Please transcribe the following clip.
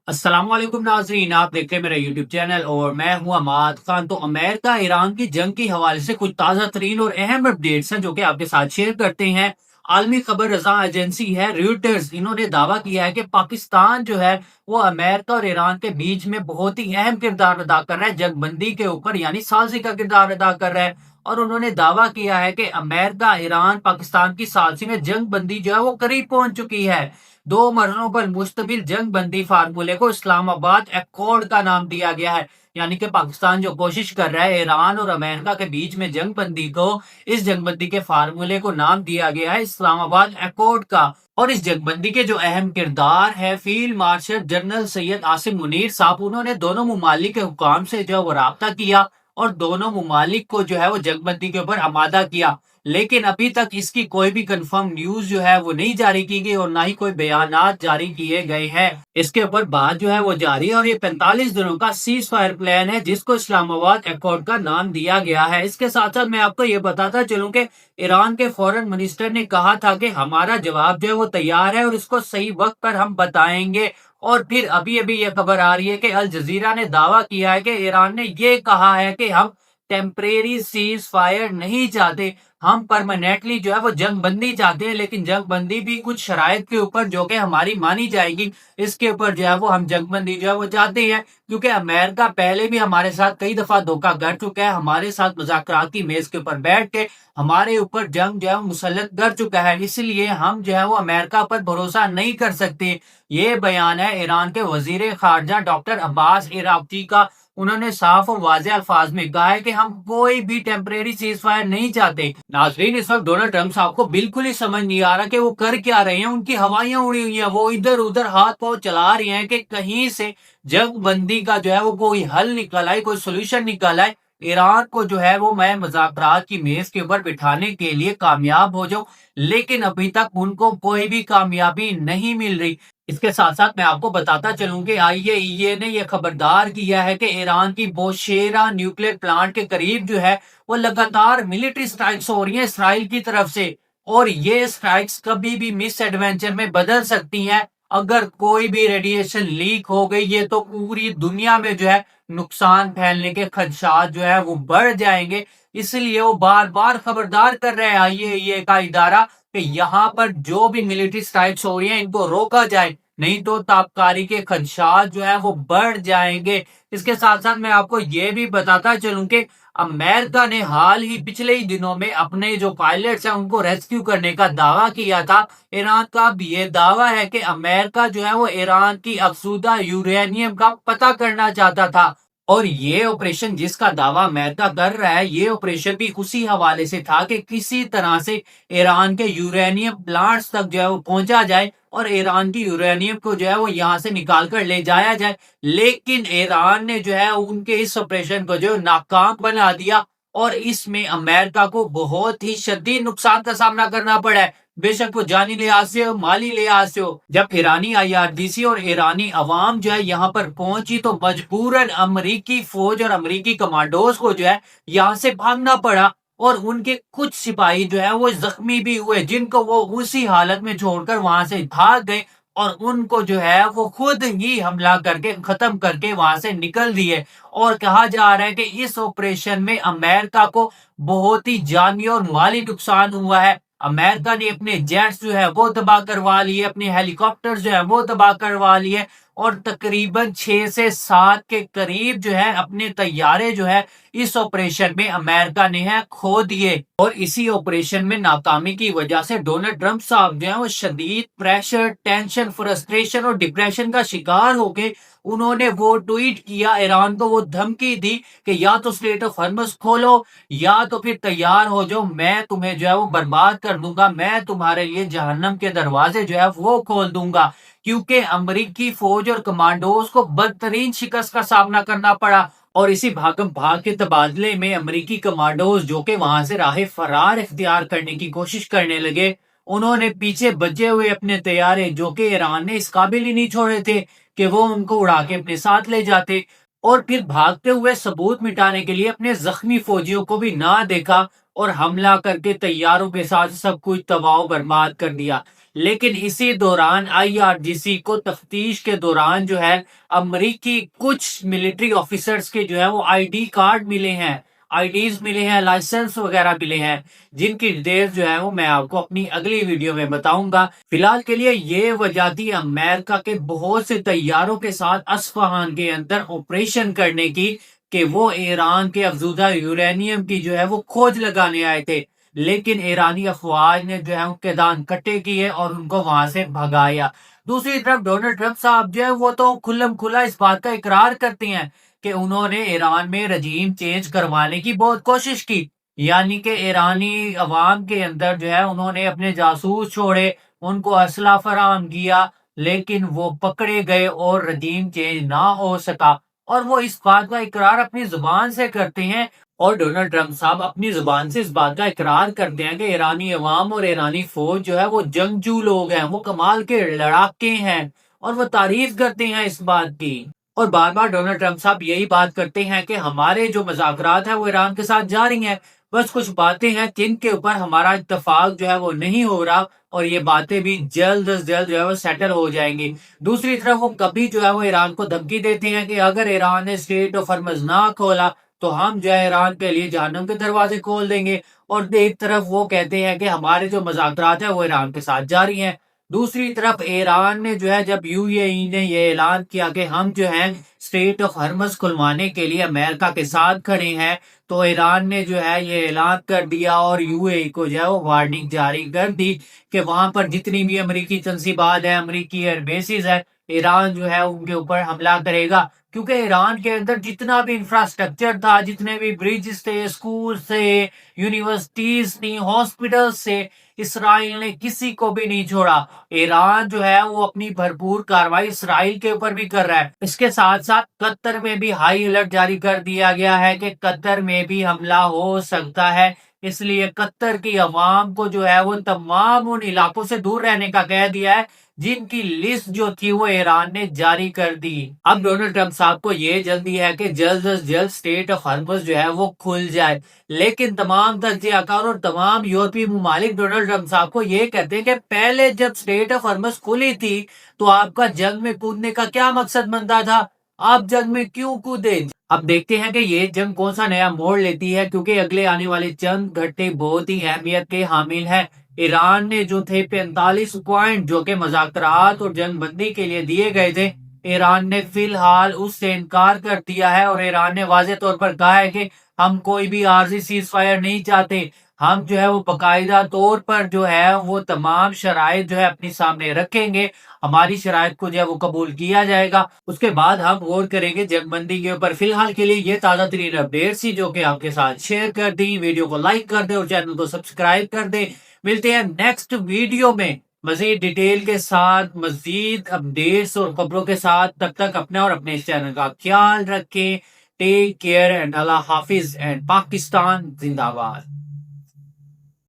السلام علیکم ناظرین، آپ دیکھ رہے ہیں میرا یوٹیوب چینل اور میں ہوں عماد خان۔ تو امریکہ ایران کی جنگ کے حوالے سے کچھ تازہ ترین اور اہم اپڈیٹس ہیں جو کہ آپ کے ساتھ شیئر کرتے ہیں۔ عالمی خبر رساں ایجنسی ہے ریوٹرز، انہوں نے دعویٰ کیا ہے کہ پاکستان جو ہے وہ امریکہ اور ایران کے بیچ میں بہت ہی اہم کردار ادا کر رہا ہے، جنگ بندی کے اوپر یعنی سازی کا کردار ادا کر رہا ہے۔ اور انہوں نے دعویٰ کیا ہے کہ امریکہ ایران پاکستان کی سازی میں جنگ بندی جو ہے وہ قریب پہنچ چکی ہے۔ 2 مرحلوں پر مشتمل جنگ بندی فارمولے کو اسلام آباد ایکارڈ کا نام دیا گیا ہے، یعنی کہ پاکستان جو کوشش کر رہا ہے ایران اور امریکہ کے بیچ میں جنگ بندی کو، اس جنگ بندی کے فارمولے کو نام دیا گیا ہے اسلام آباد ایکارڈ کا۔ اور اس جنگ بندی کے جو اہم کردار ہے field marshal general Syed Asim Munir صاحب، انہوں نے دونوں ممالک کے حکام سے جو وہ رابطہ کیا اور دونوں ممالک کو جو ہے وہ جنگ بندی کے اوپر آمادہ کیا، لیکن ابھی تک اس کی کوئی بھی کنفرم نیوز جو ہے وہ نہیں جاری کی گئی اور نہ ہی کوئی بیانات جاری کیے گئے ہیں۔ اس کے اوپر بات جو ہے وہ جاری ہے اور یہ 45 دنوں کا سیز فائر پلان ہے جس کو اسلام آباد ایکارڈ کا نام دیا گیا ہے۔ اس کے ساتھ ساتھ میں آپ کو یہ بتاتا چلوں کہ ایران کے فورن منسٹر نے کہا تھا کہ ہمارا جواب جو ہے وہ تیار ہے اور اس کو صحیح وقت پر ہم بتائیں گے۔ اور پھر ابھی یہ خبر آ رہی ہے کہ الجزیرہ نے دعویٰ کیا ہے کہ ایران نے یہ کہا ہے کہ ہم ٹیمپریری سیز فائر نہیں چاہتے، ہم پرماننٹلی جو ہے وہ جنگ بندی چاہتے ہیں، لیکن جنگ بندی بھی کچھ شرائط کے اوپر جو کہ ہماری مانی جائے گی، اس کے اوپر جو ہے وہ ہم جنگ بندی جو ہے وہ چاہتے ہیں، کیونکہ امریکہ پہلے بھی ہمارے ساتھ کئی دفعہ دھوکہ کر چکا ہے، ہمارے ساتھ مذاکراتی میز کے اوپر بیٹھ کے ہمارے اوپر جنگ جو ہے وہ مسلط کر چکا ہے، اس لیے ہم جو ہے وہ امریکہ پر بھروسہ نہیں کر سکتے۔ یہ بیان ہے ایران کے وزیر خارجہ ڈاکٹر عباس عراقچی کا۔ انہوں نے صاف اور واضح الفاظ میں کہا ہے کہ ہم کوئی بھی ٹیمپریری سیز فائر نہیں چاہتے۔ ناظرین، اس وقت ڈونلڈ ٹرمپ صاحب کو بالکل ہی سمجھ نہیں آ رہا کہ وہ کر کیا رہے ہیں، ان کی ہوائیاں اڑی ہوئی ہیں، وہ ادھر ادھر ہاتھ پاؤں چلا رہے ہیں کہ کہیں سے جنگ بندی کا جو ہے وہ کوئی حل نکل آئے، کوئی سولوشن نکل آئے، ایران کو جو ہے وہ میں مذاکرات کی میز کے اوپر بٹھانے کے لیے کامیاب ہو جاؤں، لیکن ابھی تک ان کو کوئی بھی کامیابی نہیں مل رہی۔ اس کے ساتھ ساتھ میں آپ کو بتاتا چلوں کہ IAEA نے یہ خبردار کیا ہے کہ ایران کی بوشیرا نیوکلیر پلانٹ کے قریب جو ہے وہ لگاتار ملٹری سٹرائکس ہو رہی ہیں اسرائیل کی طرف سے، اور یہ سٹرائکس کبھی بھی مس ایڈونچر میں بدل سکتی ہیں۔ اگر کوئی بھی ریڈیشن لیک ہو گئی یہ تو پوری دنیا میں جو ہے نقصان پھیلنے کے خدشات جو ہے وہ بڑھ جائیں گے، اس لیے وہ بار بار خبردار کر رہے ہیں IAEA کا ادارہ کہ یہاں پر جو بھی ملٹری سٹرائکس ہو رہی ہیں ان کو روکا جائے، نہیں تو تابکاری کے خدشات جو ہے وہ بڑھ جائیں گے۔ اس کے ساتھ ساتھ میں آپ کو یہ بھی بتاتا چلوں کہ امریکہ نے حال ہی پچھلے ہی دنوں میں اپنے جو پائلٹس ہیں ان کو ریسکیو کرنے کا دعویٰ کیا تھا۔ ایران کا بھی یہ دعویٰ ہے کہ امریکہ جو ہے وہ ایران کی افزودہ یورینیم کا پتہ کرنا چاہتا تھا، اور یہ آپریشن جس کا دعویٰ امریکہ کر رہا ہے یہ آپریشن بھی اسی حوالے سے تھا کہ کسی طرح سے ایران کے یورینیم پلانٹس تک جو ہے وہ پہنچا جائے اور ایران کی یورینیم کو جو ہے وہ یہاں سے نکال کر لے جایا جائے، لیکن ایران نے جو ہے ان کے اس آپریشن کو جو ناکام بنا دیا اور اس میں امریکہ کو بہت ہی شدید نقصان کا سامنا کرنا پڑا ہے، بے شک وہ جانی لحاظ سے ہو، مالی لحاظ سے ہو۔ جب ایرانی IRGC اور ایرانی عوام جو ہے یہاں پر پہنچی تو مجبوراً امریکی فوج اور امریکی کمانڈوز کو جو ہے یہاں سے بھاگنا پڑا، اور ان کے کچھ سپاہی جو ہے وہ زخمی بھی ہوئے جن کو وہ اسی حالت میں چھوڑ کر وہاں سے بھاگ گئے، اور ان کو جو ہے وہ خود ہی حملہ کر کے ختم کر کے وہاں سے نکل دیے۔ اور کہا جا رہا ہے کہ اس آپریشن میں امریکہ کو بہت ہی جانی اور مالی نقصان ہوا ہے۔ امریکہ نے اپنے جیٹس جو ہے وہ تباہ کروا لیے، اپنے ہیلی کاپٹر جو ہے وہ تباہ کروا لیے، اور تقریباً 6 سے 7 کے قریب جو ہے اپنے طیارے جو ہے اس آپریشن میں امریکہ نے ہے کھو دیے۔ اور اسی آپریشن میں ناکامی کی وجہ سے ڈونلڈ ٹرمپ صاحب جو ہیں وہ شدید پریشر، ٹینشن، فرسٹریشن اور ڈپریشن کا شکار ہو کے انہوں نے وہ ٹویٹ کیا، ایران کو وہ دھمکی دی کہ یا تو اسٹریٹ آف ہارمز کھولو یا تو پھر تیار ہو جاؤ، میں تمہیں جو ہے وہ برباد کر دوں گا، میں تمہارے لیے جہنم کے دروازے جو ہے وہ کھول دوں گا، کیونکہ امریکی فوج اور کمانڈوز کو بدترین شکست کا سامنا کرنا پڑا۔ اور اسی بھاگم بھاگ کے تبادلے میں امریکی کمانڈوز جو کہ وہاں سے راہ فرار اختیار کرنے کی کوشش کرنے لگے، انہوں نے پیچھے بچے ہوئے اپنے طیارے جو کہ ایران نے اس قابل ہی نہیں چھوڑے تھے کہ وہ ان کو اڑا کے اپنے ساتھ لے جاتے، اور پھر بھاگتے ہوئے ثبوت مٹانے کے لیے اپنے زخمی فوجیوں کو بھی نہ دیکھا اور حملہ کر کے طیاروں کے ساتھ سب کچھ تباہ و برباد کر دیا۔ لیکن اسی دوران IRGC کو تفتیش کے دوران جو ہے امریکی کچھ ملٹری آفیسرز کے جو ہے وہ ID کارڈ ملے ہیں، IDs ملے ہیں، لائسنس وغیرہ ملے ہیں، جن کی ڈیٹیلز جو ہے وہ میں آپ کو اپنی اگلی ویڈیو میں بتاؤں گا۔ فی الحال کے لیے یہ وجہ تھی امریکہ کے بہت سے طیاروں کے ساتھ اصفہان کے اندر آپریشن کرنے کی کہ وہ ایران کے افزودہ یورینیم کی جو ہے وہ کھوج لگانے آئے تھے، لیکن ایرانی افواج نے جو ہے ان کے دان کٹے کیے اور ان کو وہاں سے بھگایا۔ دوسری طرف ڈونلڈ ٹرمپ صاحب جو ہے وہ تو کھلم کھلا اس بات کا اقرار کرتے ہیں کہ انہوں نے ایران میں رجیم چینج کروانے کی بہت کوشش کی، یعنی کہ ایرانی عوام کے اندر جو ہے انہوں نے اپنے جاسوس چھوڑے، ان کو اسلحہ فراہم کیا، لیکن وہ پکڑے گئے اور رجیم چینج نہ ہو سکا، اور وہ اس بات کا اقرار اپنی زبان سے کرتے ہیں۔ اور ڈونلڈ ٹرمپ صاحب اپنی زبان سے اس بات کا اقرار کرتے ہیں کہ ایرانی عوام اور ایرانی فوج جو ہے وہ جنگجو لوگ ہیں، وہ کمال کے لڑاکے ہیں، اور وہ تعریف کرتے ہیں اس بات کی۔ اور بار بار ڈونلڈ ٹرمپ صاحب یہی بات کرتے ہیں کہ ہمارے جو مذاکرات ہیں وہ ایران کے ساتھ جاری ہیں، بس کچھ باتیں ہیں جن کے اوپر ہمارا اتفاق جو ہے وہ نہیں ہو رہا، اور یہ باتیں بھی جلد از جلد جو ہے وہ سیٹل ہو جائیں گی۔ دوسری طرف وہ کبھی جو ہے وہ ایران کو دھمکی دیتے ہیں کہ اگر ایران نے اسٹریٹ آف ہرمز نہ کھولا تو ہم جو ہے ایران کے لیے جہنم کے دروازے کھول دیں گے، اور ایک طرف وہ کہتے ہیں کہ ہمارے جو مذاکرات ہیں وہ ایران کے ساتھ جاری ہیں۔ دوسری طرف ایران نے جو ہے جب UAE نے یہ اعلان کیا کہ ہم جو ہیں اسٹریٹ آف ہرمز کھلوانے کے لیے امریکہ کے ساتھ کھڑے ہیں، تو ایران نے جو ہے یہ اعلان کر دیا اور UAE کو جو ہے وہ وارننگ جاری کر دی کہ وہاں پر جتنی بھی امریکی تنصیبات ہیں، امریکی ایئر بیسز ہیں، ایران جو ہے ان کے اوپر حملہ کرے گا، کیونکہ ایران کے اندر جتنا بھی انفراسٹرکچر تھا، جتنے بھی بریجز تھے، اسکول سے، یونیورسٹیز تھی، ہاسپٹل سے، اسرائیل نے کسی کو بھی نہیں چھوڑا۔ ایران جو ہے وہ اپنی بھرپور کارروائی اسرائیل کے اوپر بھی کر رہا ہے۔ اس کے ساتھ ساتھ قطر میں بھی ہائی الرٹ جاری کر دیا گیا ہے کہ قطر میں بھی حملہ ہو سکتا ہے، اس لیے قطر کی عوام کو جو ہے وہ تمام ان علاقوں سے دور رہنے کا کہہ دیا ہے جن کی لسٹ جو تھی وہ ایران نے جاری کر دی۔ اب ڈونلڈ ٹرمپ صاحب کو یہ جلدی ہے کہ جلد از جلد اسٹریٹ آف ہرمز جو ہے وہ کھل جائے، لیکن تمام تجزیہ کار اور تمام یورپی ممالک ڈونلڈ ٹرمپ صاحب کو یہ کہتے ہیں کہ پہلے جب اسٹریٹ آف ہرمز کھلی تھی تو آپ کا جنگ میں کودنے کا کیا مقصد بنتا تھا؟ آپ جنگ میں کیوں کودے؟ اب دیکھتے ہیں کہ یہ جنگ کون سا نیا موڑ لیتی ہے، کیونکہ اگلے آنے والے چند گھنٹے بہت ہی اہمیت کے حامل ہیں۔ ایران نے جو تھے 45 پوائنٹ جو کہ مذاکرات اور جنگ بندی کے لیے دیے گئے تھے، ایران نے فی الحال اس سے انکار کر دیا ہے، اور ایران نے واضح طور پر کہا ہے کہ ہم کوئی بھی عارضی سیز فائر نہیں چاہتے، ہم جو ہے وہ باقاعدہ طور پر جو ہے وہ تمام شرائط جو ہے اپنی سامنے رکھیں گے، ہماری شرائط کو جو ہے وہ قبول کیا جائے گا، اس کے بعد ہم غور کریں گے جنگ بندی کے اوپر۔ فی الحال کے لیے یہ تازہ ترین اپڈیٹ تھی جو کہ آپ کے ساتھ شیئر کر دی۔ ویڈیو کو لائک کر دیں اور چینل کو سبسکرائب کر دیں۔ ملتے ہیں نیکسٹ ویڈیو میں مزید ڈیٹیل کے ساتھ، مزید اپڈیٹس اور خبروں کے ساتھ۔ تب تک اپنا اور اپنے اس چینل کا خیال رکھیں۔ ٹیک کیئر اینڈ اللہ حافظ، اینڈ پاکستان زندہ باد۔